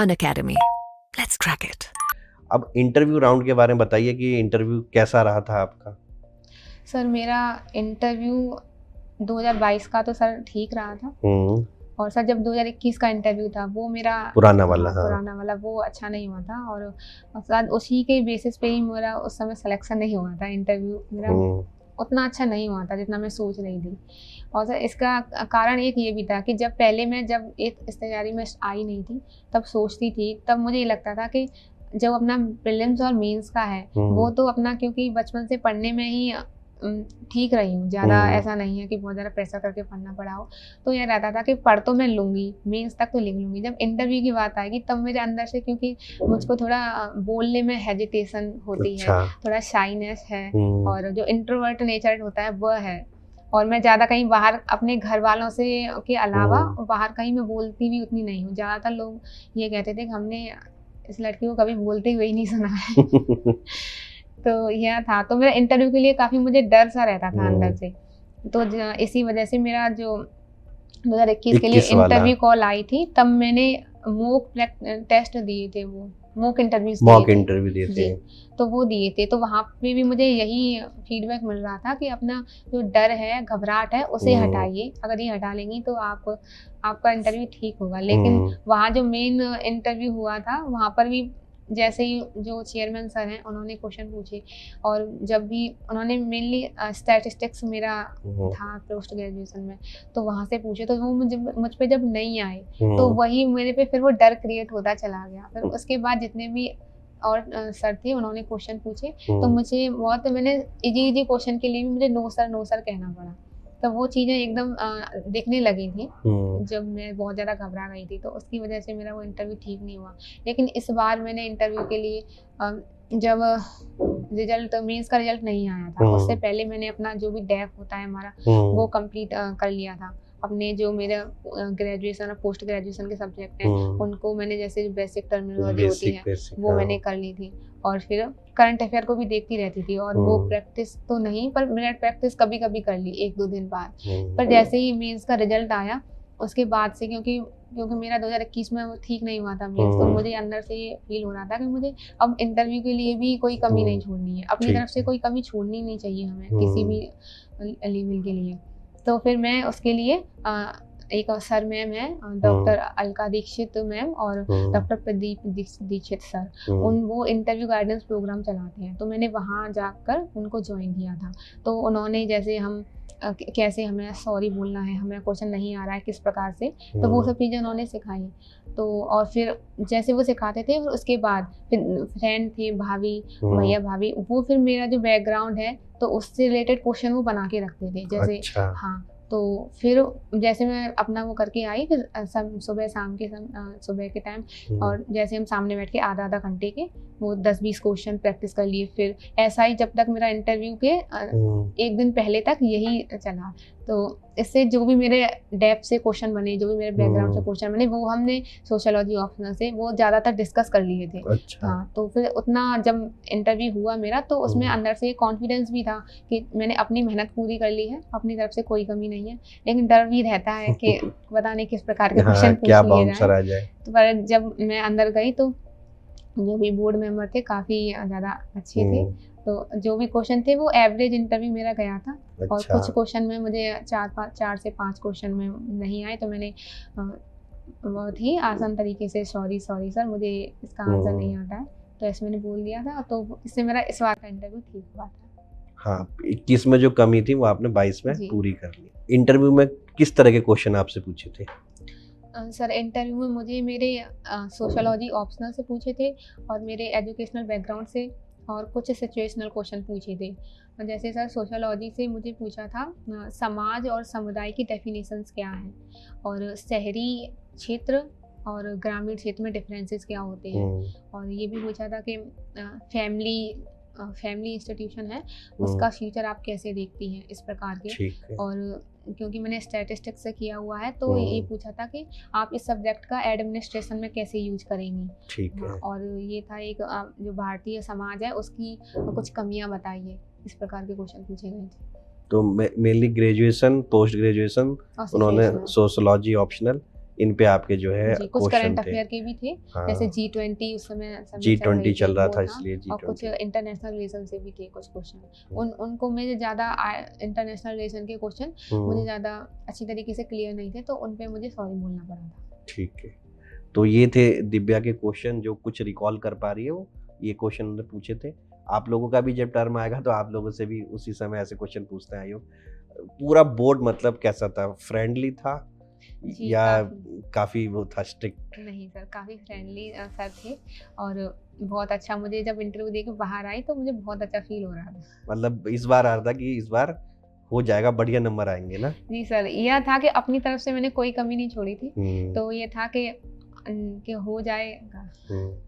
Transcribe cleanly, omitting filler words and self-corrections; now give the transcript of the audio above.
Unacademy. Let's crack it. अब interview round के बारे में बताइए कि इंटरव्यू कैसा रहा था आपका? सर मेरा इंटरव्यू 2022 का तो सर ठीक रहा था। और सर जब 2021 का इंटरव्यू था वो मेरा पुराना वाला, हाँ। पुराना वाला वो अच्छा नहीं हुआ था और शायद उसी के बेसिस पे ही मेरा उस समय सिलेक्शन नहीं हुआ था। इंटरव्यू मेरा उतना अच्छा नहीं हुआ था जितना मैं सोच रही थी। और सर इसका कारण एक ये भी था कि जब एक इस तैयारी में आई नहीं थी तब सोचती थी, तब मुझे ये लगता था कि जब अपना प्रीलिम्स और मेंस का है वो तो अपना, क्योंकि बचपन से पढ़ने में ही ठीक रही हूँ, ज़्यादा ऐसा नहीं है कि बहुत ज़्यादा प्रेशर करके पढ़ना पड़ा हो, तो ये रहता था कि पढ़ तो मैं लूँगी, मेंस तक तो लिख लूँगी। जब इंटरव्यू की बात आएगी तब मेरे अंदर से, क्योंकि मुझको थोड़ा बोलने में हेजिटेशन होती है, थोड़ा शाइनेस है और जो इंट्रोवर्ट नेचर होता है वह है। और मैं ज़्यादा कहीं बाहर अपने घर वालों से के अलावा बाहर कहीं मैं बोलती भी उतनी नहीं हूँ। ज़्यादातर लोग ये कहते थे कि हमने इस लड़की को कभी बोलते हुए ही नहीं सुना है। तो यह था, तो मेरा इंटरव्यू के लिए काफ़ी मुझे डर सा रहता था अंदर से। तो इसी वजह से मेरा जो 2021 के लिए इंटरव्यू कॉल आई थी तब मैंने मॉक टेस्ट दिए थे, वो मॉक इंटरव्यू दिए थे। तो वो दिए थे, तो वहाँ पे भी मुझे यही फीडबैक मिल रहा था कि अपना जो डर है, घबराहट है, उसे हटाइए। अगर ये हटा लेंगी तो आपका इंटरव्यू ठीक होगा। लेकिन वहाँ जो मेन इंटरव्यू हुआ था वहाँ पर भी जैसे ही जो चेयरमैन सर हैं उन्होंने क्वेश्चन पूछे और जब भी उन्होंने मेनली स्टैटिस्टिक्स मेरा था पोस्ट ग्रेजुएशन में, तो वहाँ से पूछे तो वो मुझ पे जब नहीं आए तो वही मेरे पे फिर वो डर क्रिएट होता चला गया। फिर उसके बाद जितने भी और सर थे उन्होंने क्वेश्चन पूछे तो मुझे मैंने इजी क्वेश्चन के लिए भी मुझे नो सर कहना पड़ा। तो वो चीज़ें एकदम दिखने लगी थी जब मैं बहुत ज़्यादा घबरा गई थी, तो उसकी वजह से मेरा वो इंटरव्यू ठीक नहीं हुआ। लेकिन इस बार मैंने इंटरव्यू के लिए जब मेंस का रिजल्ट नहीं आया था उससे पहले मैंने अपना जो भी डेफ होता है हमारा वो कंप्लीट कर लिया था। अपने जो मेरा ग्रेजुएशन और पोस्ट ग्रेजुएशन के सब्जेक्ट हैं उनको मैंने, जैसे बेसिक टर्मिनोलॉजी होती है वो मैंने कर ली थी और फिर करंट अफेयर को भी देखती रहती थी और वो प्रैक्टिस तो नहीं पर मैंने प्रैक्टिस कभी कभी कर ली 1-2 दिन बाद। पर जैसे ही मेंस का रिजल्ट आया उसके बाद से, क्योंकि मेरा 2021 में ठीक नहीं हुआ था मेंस, तो मुझे अंदर से ये फील हो रहा था कि मुझे अब इंटरव्यू के लिए भी कोई कमी नहीं छोड़नी है, अपनी तरफ से कोई कमी छोड़नी नहीं चाहिए हमें किसी भी लेवल के लिए। तो फिर मैं उसके लिए एक सर मैम है डॉक्टर अलका दीक्षित मैम और डॉक्टर प्रदीप दीक्षित सर, वो इंटरव्यू गाइडेंस प्रोग्राम चलाते हैं, तो मैंने वहाँ जाकर उनको ज्वाइन किया था। तो उन्होंने जैसे कैसे हमें सॉरी बोलना है, हमें क्वेश्चन नहीं आ रहा है किस प्रकार से, तो वो सब चीज़ें उन्होंने सिखाई। तो और फिर जैसे वो सिखाते थे उसके बाद फिर फ्रेंड थे, भाभी, भैया भाभी, वो फिर मेरा जो बैकग्राउंड है तो उससे रिलेटेड क्वेश्चन वो बना के रखते थे जैसे। अच्छा। हाँ, तो फिर जैसे मैं अपना वो करके आई, फिर सुबह के टाइम और जैसे हम सामने बैठ के आधा घंटे के वो 10-20 क्वेश्चन प्रैक्टिस कर लिए। फिर ऐसा ही जब तक मेरा इंटरव्यू के 1 दिन पहले तक यही चला। तो इससे जो भी मेरे डेप्थ से क्वेश्चन बने, जो भी मेरे बैकग्राउंड से क्वेश्चन बने, वो हमने सोशियोलॉजी ऑप्शनल से वो ज़्यादातर डिस्कस कर लिए थे। अच्छा। हाँ, तो फिर उतना जब इंटरव्यू हुआ मेरा तो उसमें अंदर से कॉन्फिडेंस भी था कि मैंने अपनी मेहनत पूरी कर ली है, अपनी तरफ से कोई कमी नहीं है, लेकिन डर भी रहता है कि पता नहीं किस प्रकार के क्वेश्चन पूछ लिए जाए। तो पर जब मैं अंदर गई तो जो भी बोर्ड मेंबर थे काफ़ी ज़्यादा अच्छे थे, तो जो भी क्वेश्चन थे वो एवरेज इंटरव्यू मेरा गया था। अच्छा। और कुछ क्वेश्चन में मुझे 4 से 5 क्वेश्चन में नहीं आए, तो मैंने बहुत ही आसान तरीके से सॉरी सर मुझे इसका आंसर नहीं आता है, तो ऐसे मैंने बोल दिया था। तो इससे मेरा इस बार का इंटरव्यू ठीक हुआ था। हाँ, 21 में जो कमी थी वो आपने 22 में पूरी कर ली। इंटरव्यू में किस तरह के क्वेश्चन आपसे पूछे थे? सर इंटरव्यू में मुझे मेरे सोशियोलॉजी ऑप्शनल से पूछे थे और मेरे एजुकेशनल बैकग्राउंड से और कुछ सिचुएशनल क्वेश्चन पूछे थे। जैसे सर सोशियोलॉजी से मुझे पूछा था समाज और समुदाय की डेफिनेशंस क्या हैं और शहरी क्षेत्र और ग्रामीण क्षेत्र में डिफरेंसेस क्या होते हैं, और ये भी पूछा था कि फैमिली इंस्टीट्यूशन है उसका फ्यूचर आप कैसे देखती हैं, इस प्रकार के। और क्योंकि मैंने स्टैटिस्टिक्स से किया हुआ है तो ये पूछा था कि आप इस सब्जेक्ट का एडमिनिस्ट्रेशन में कैसे यूज करेंगी। ठीक है। और ये था एक जो भारतीय समाज है उसकी कुछ कमियां बताइए, इस प्रकार के क्वेश्चन पूछे गए थे। तो मेनली ग्रेजुएशन, पोस्ट ग्रेजुएशन उन्होंने सोशियोलॉजी ऑप्शनल इन पे आपके जो है जी, कुछ क्वेश्चन करंट थे। अफेयर के भी थे, हाँ, जैसे G20 उस समय G20 चल रहा वो था इसलिए और कुछ G20। इंटरनेशनल रिलेशन से भी थे कुछ क्वेश्चन। उनको मुझे ज़्यादा इंटरनेशनल रिलेशन के क्वेश्चन मुझे ज़्यादा अच्छी तरीके से क्लियर नहीं थे, तो उन पे मुझे सॉरी बोलना पड़ा था। ठीक है। तो ये थे दिव्या के क्वेश्चन जो कुछ रिकॉल कर पा रही है वो, ये क्वेश्चन उन्होंने पूछे थे। आप लोगों का भी जब टर्म आएगा तो आप लोगों से भी उसी समय ऐसे क्वेश्चन पूछते हैं आयोग। पूरा बोर्ड मतलब कैसा था? फ्रेंडली था जी, या काफ़ी। काफ़ी वो था स्ट्रिक्ट? नहीं सर, काफ़ी फ्रेंडली सर थे और बहुत अच्छा, मुझे जब इंटरव्यू देके बाहर आई तो मुझे बहुत अच्छा फ़ील हो रहा था। मतलब इस बार आ रहा था कि इस बार हो जाएगा, बढ़िया नंबर आएँगे ना? जी सर, यह था कि अपनी तरफ से मैंने कोई कमी नहीं छोड़ी थी, हुँ, तो ये था कि हो जाएगा। हुँ।